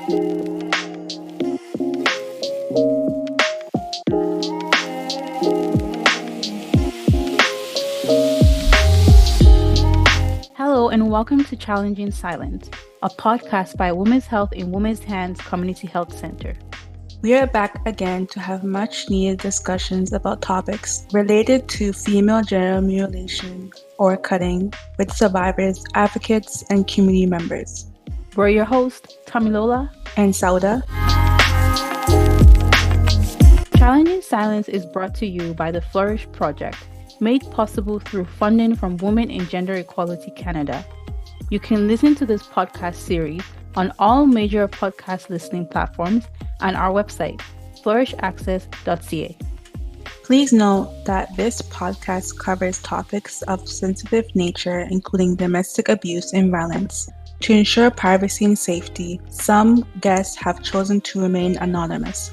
Hello and welcome to Challenging Silence, a podcast by Women's Health in Women's Hands Community Health Center. We are back again to have much needed discussions about topics related to female genital mutilation or cutting with survivors, advocates, and community members. We're your hosts, Tamilola and Sauda. Challenging Silence is brought to you by the Flourish Project, made possible through funding from Women in Gender Equality Canada. You can listen to this podcast series on all major podcast listening platforms and our website, flourishaccess.ca. Please note that this podcast covers topics of sensitive nature, including domestic abuse and violence. To ensure privacy and safety, some guests have chosen to remain anonymous.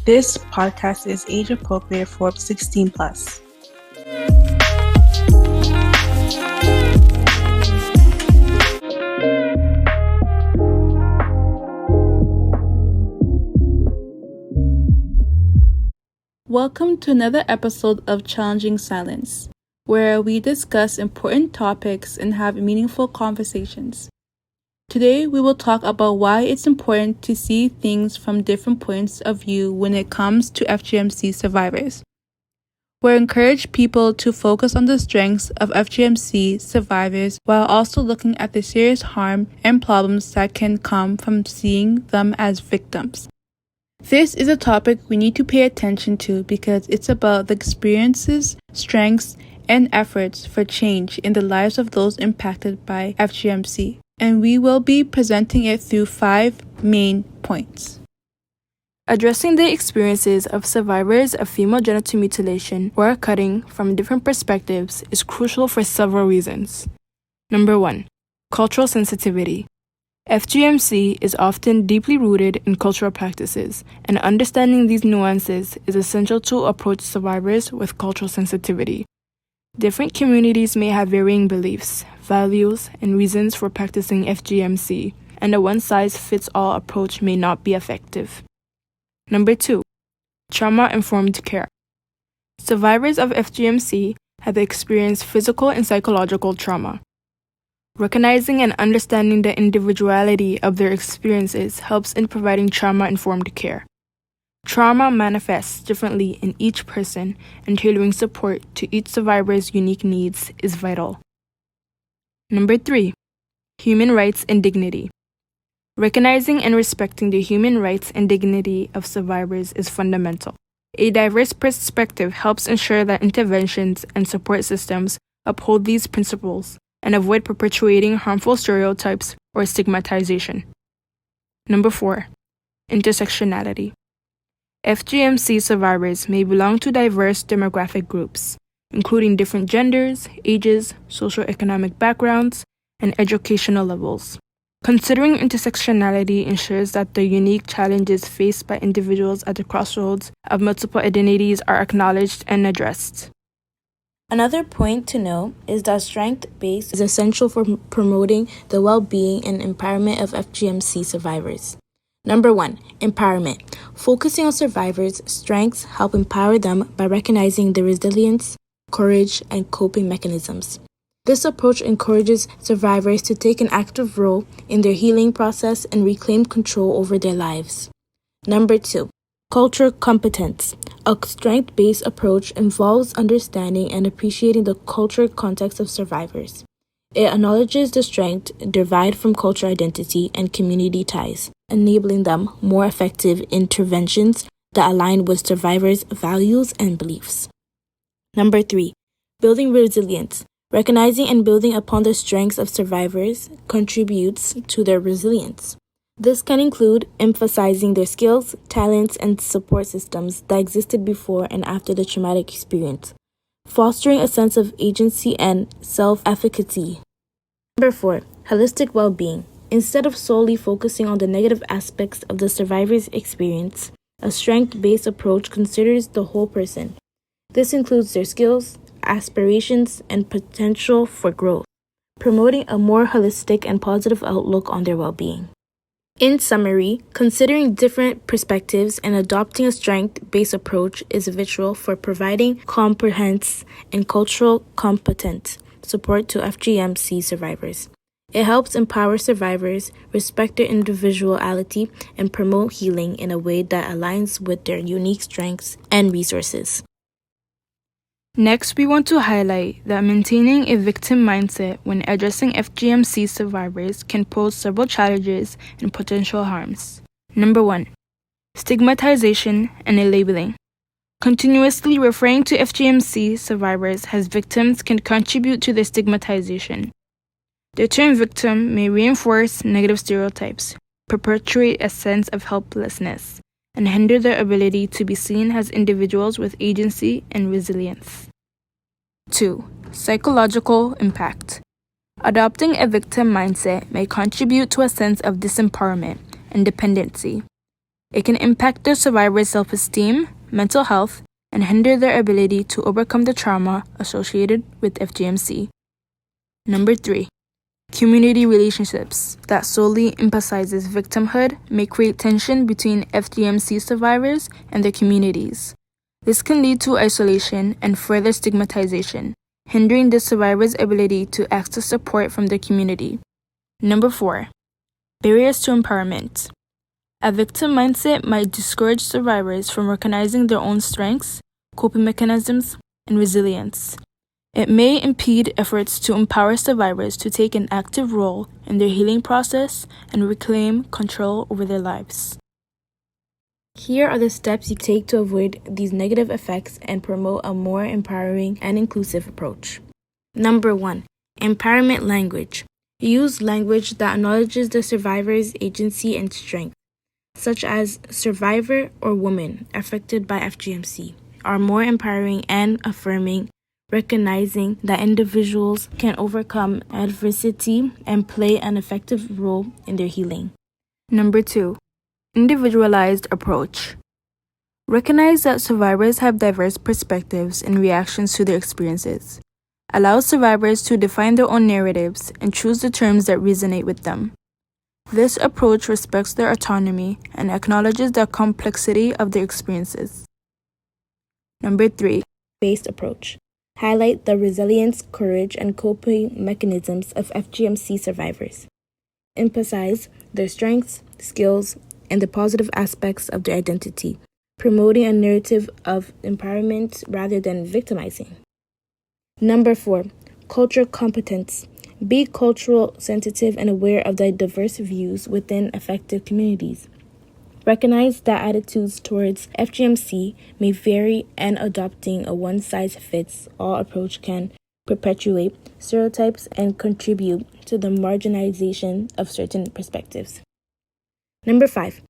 This podcast is age appropriate for 16 plus. Welcome to another episode of Challenging Silence, where we discuss important topics and have meaningful conversations. Today, we will talk about why it's important to see things from different points of view when it comes to FGMC survivors. We encourage people to focus on the strengths of FGMC survivors while also looking at the serious harm and problems that can come from seeing them as victims. This is a topic we need to pay attention to because it's about the experiences, strengths, and efforts for change in the lives of those impacted by FGMC, and we will be presenting it through 5 main points. Addressing the experiences of survivors of female genital mutilation or cutting from different perspectives is crucial for several reasons. Number 1. Cultural sensitivity. FGMC is often deeply rooted in cultural practices, and understanding these nuances is essential to approach survivors with cultural sensitivity. Different communities may have varying beliefs, values, and reasons for practicing FGMC, and a one-size-fits-all approach may not be effective. Number 2. Trauma-informed care. Survivors of FGMC have experienced physical and psychological trauma. Recognizing and understanding the individuality of their experiences helps in providing trauma-informed care. Trauma manifests differently in each person, and tailoring support to each survivor's unique needs is vital. Number 3. Human rights and dignity. Recognizing and respecting the human rights and dignity of survivors is fundamental. A diverse perspective helps ensure that interventions and support systems uphold these principles and avoid perpetuating harmful stereotypes or stigmatization. Number 4. Intersectionality. FGMC survivors may belong to diverse demographic groups, including different genders, ages, socioeconomic backgrounds, and educational levels. Considering intersectionality ensures that the unique challenges faced by individuals at the crossroads of multiple identities are acknowledged and addressed. Another point to note is that strength-based is essential for promoting the well-being and empowerment of FGMC survivors. Number 1. Empowerment. Focusing on survivors' strengths help empower them by recognizing their resilience, courage, and coping mechanisms. This approach encourages survivors to take an active role in their healing process and reclaim control over their lives. Number 2. Cultural competence. A strength-based approach involves understanding and appreciating the cultural context of survivors. It acknowledges the strength derived from cultural identity and community ties, enabling them more effective interventions that align with survivors' values and beliefs. Number 3. Building resilience. Recognizing and building upon the strengths of survivors contributes to their resilience. This can include emphasizing their skills, talents, and support systems that existed before and after the traumatic experience, fostering a sense of agency and self-efficacy. Number 4. Holistic well-being. Instead of solely focusing on the negative aspects of the survivor's experience, a strength-based approach considers the whole person. This includes their skills, aspirations, and potential for growth, promoting a more holistic and positive outlook on their well-being. In summary, considering different perspectives and adopting a strength-based approach is vital for providing comprehensive and cultural competent support to FGMC survivors. It helps empower survivors, respect their individuality, and promote healing in a way that aligns with their unique strengths and resources. Next, we want to highlight that maintaining a victim mindset when addressing FGMC survivors can pose several challenges and potential harms. Number 1. Stigmatization and labeling. Continuously referring to FGMC survivors as victims can contribute to their stigmatization. The term victim may reinforce negative stereotypes, perpetuate a sense of helplessness, and hinder their ability to be seen as individuals with agency and resilience. 2. Psychological impact. Adopting a victim mindset may contribute to a sense of disempowerment and dependency. It can impact the survivor's self-esteem, mental health, and hinder their ability to overcome the trauma associated with FGMC. Number 3. Community relationships that solely emphasizes victimhood may create tension between FGMC survivors and their communities. This can lead to isolation and further stigmatization, hindering the survivor's ability to access support from their community. Number 4. Barriers to empowerment. A victim mindset might discourage survivors from recognizing their own strengths, coping mechanisms, and resilience. It may impede efforts to empower survivors to take an active role in their healing process and reclaim control over their lives. Here are the steps you take to avoid these negative effects and promote a more empowering and inclusive approach. Number 1. Empowerment language. Use language that acknowledges the survivor's agency and strength, such as survivor or woman affected by FGMC, are more empowering and affirming, recognizing that individuals can overcome adversity and play an effective role in their healing. Number 2. Individualized approach. Recognize that survivors have diverse perspectives and reactions to their experiences. Allow survivors to define their own narratives and choose the terms that resonate with them. This approach respects their autonomy and acknowledges the complexity of their experiences. Number 3. Based approach. Highlight the resilience, courage, and coping mechanisms of FGMC survivors. Emphasize their strengths, skills, and the positive aspects of their identity, promoting a narrative of empowerment rather than victimizing. Number 4. Cultural competence. Be cultural sensitive and aware of the diverse views within affected communities. Recognize that attitudes towards FGMC may vary, and adopting a one-size-fits-all approach can perpetuate stereotypes and contribute to the marginalization of certain perspectives. Number 5.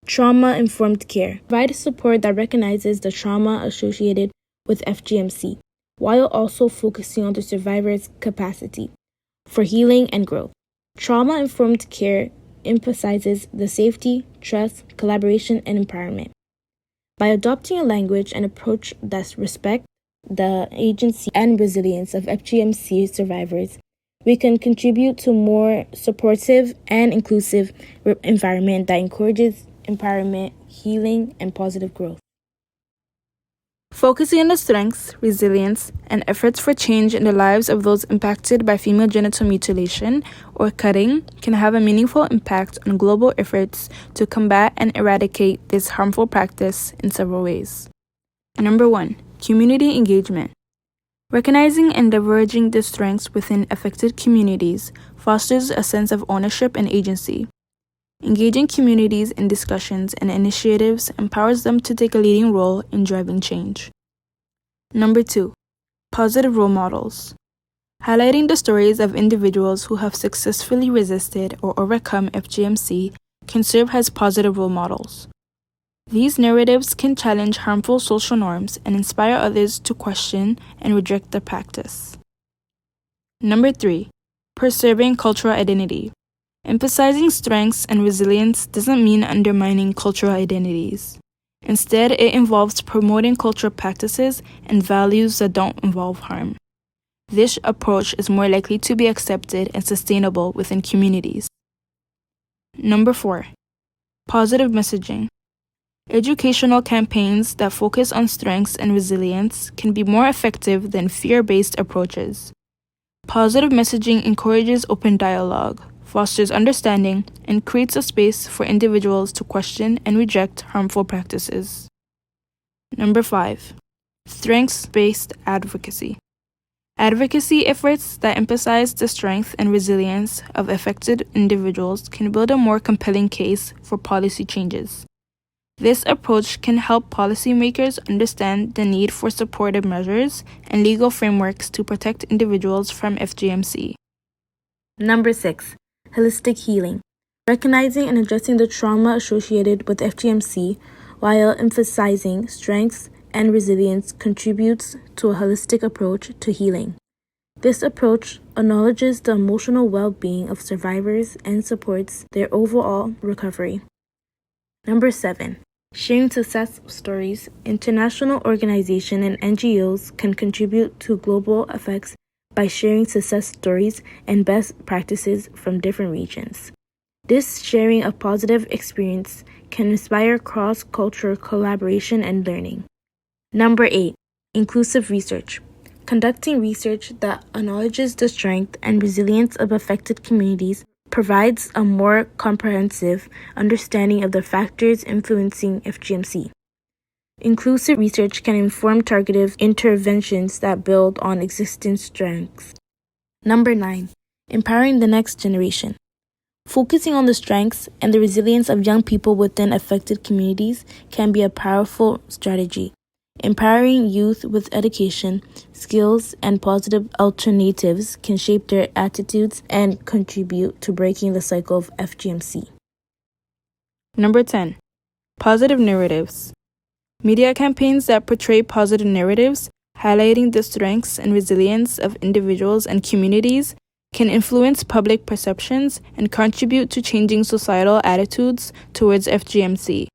Trauma-informed care. Provide support that recognizes the trauma associated with FGMC, while also focusing on the survivor's capacity for healing and growth. Trauma-informed care emphasizes the safety, trust, collaboration, and empowerment. By adopting a language and approach that respects the agency and resilience of FGMC survivors, we can contribute to a more supportive and inclusive environment that encourages empowerment, healing, and positive growth. Focusing on the strengths, resilience, and efforts for change in the lives of those impacted by female genital mutilation or cutting can have a meaningful impact on global efforts to combat and eradicate this harmful practice in several ways. Number 1. Community engagement. Recognizing and leveraging the strengths within affected communities fosters a sense of ownership and agency. Engaging communities in discussions and initiatives empowers them to take a leading role in driving change. Number 2. Positive role models. Highlighting the stories of individuals who have successfully resisted or overcome FGMC can serve as positive role models. These narratives can challenge harmful social norms and inspire others to question and reject the practice. Number 3. Preserving cultural identity. Emphasizing strengths and resilience doesn't mean undermining cultural identities. Instead, it involves promoting cultural practices and values that don't involve harm. This approach is more likely to be accepted and sustainable within communities. Number 4. Positive messaging. Educational campaigns that focus on strengths and resilience can be more effective than fear-based approaches. Positive messaging encourages open dialogue, fosters understanding, and creates a space for individuals to question and reject harmful practices. Number 5. Strengths-based advocacy. Advocacy efforts that emphasize the strength and resilience of affected individuals can build a more compelling case for policy changes. This approach can help policymakers understand the need for supportive measures and legal frameworks to protect individuals from FGMC. Number 6. Holistic healing. Recognizing and addressing the trauma associated with FGMC while emphasizing strengths and resilience contributes to a holistic approach to healing. This approach acknowledges the emotional well-being of survivors and supports their overall recovery. Number 7. Sharing success stories. International organizations and NGOs can contribute to global effects by sharing success stories and best practices from different regions. This sharing of positive experience can inspire cross-cultural collaboration and learning. Number 8. Inclusive research. Conducting research that acknowledges the strength and resilience of affected communities provides a more comprehensive understanding of the factors influencing FGMC. Inclusive research can inform targeted interventions that build on existing strengths. Number 9. Empowering the next generation. Focusing on the strengths and the resilience of young people within affected communities can be a powerful strategy. Empowering youth with education, skills, and positive alternatives can shape their attitudes and contribute to breaking the cycle of FGMC. Number 10. Positive narratives. Media campaigns that portray positive narratives, highlighting the strengths and resilience of individuals and communities, can influence public perceptions and contribute to changing societal attitudes towards FGMC.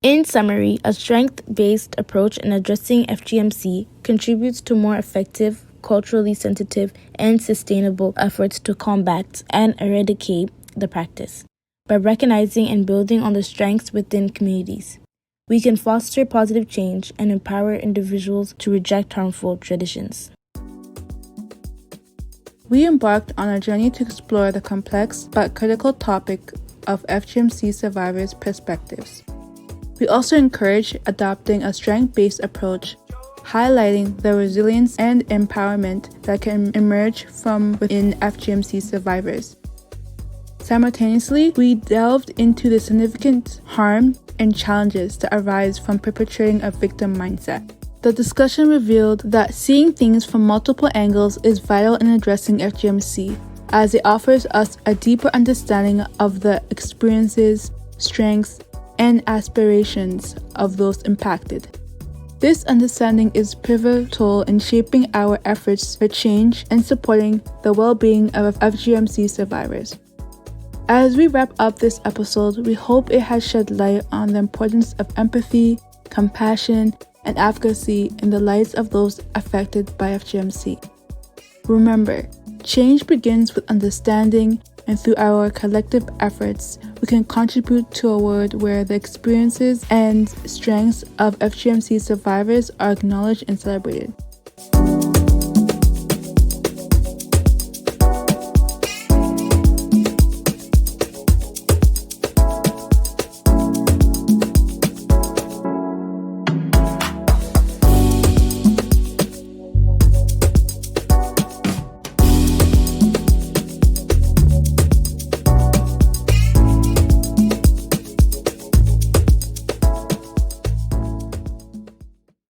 In summary, a strength-based approach in addressing FGMC contributes to more effective, culturally sensitive, and sustainable efforts to combat and eradicate the practice. By recognizing and building on the strengths within communities, we can foster positive change and empower individuals to reject harmful traditions. We embarked on a journey to explore the complex but critical topic of FGMC survivors' perspectives. We also encourage adopting a strength-based approach, highlighting the resilience and empowerment that can emerge from within FGMC survivors. Simultaneously, we delved into the significant harm and challenges that arise from perpetuating a victim mindset. The discussion revealed that seeing things from multiple angles is vital in addressing FGMC, as it offers us a deeper understanding of the experiences, strengths, and aspirations of those impacted. This understanding is pivotal in shaping our efforts for change and supporting the well-being of FGMC survivors. As we wrap up this episode, we hope it has shed light on the importance of empathy, compassion, and advocacy in the lives of those affected by FGMC. Remember, change begins with understanding, and through our collective efforts, we can contribute to a world where the experiences and strengths of FGMC survivors are acknowledged and celebrated.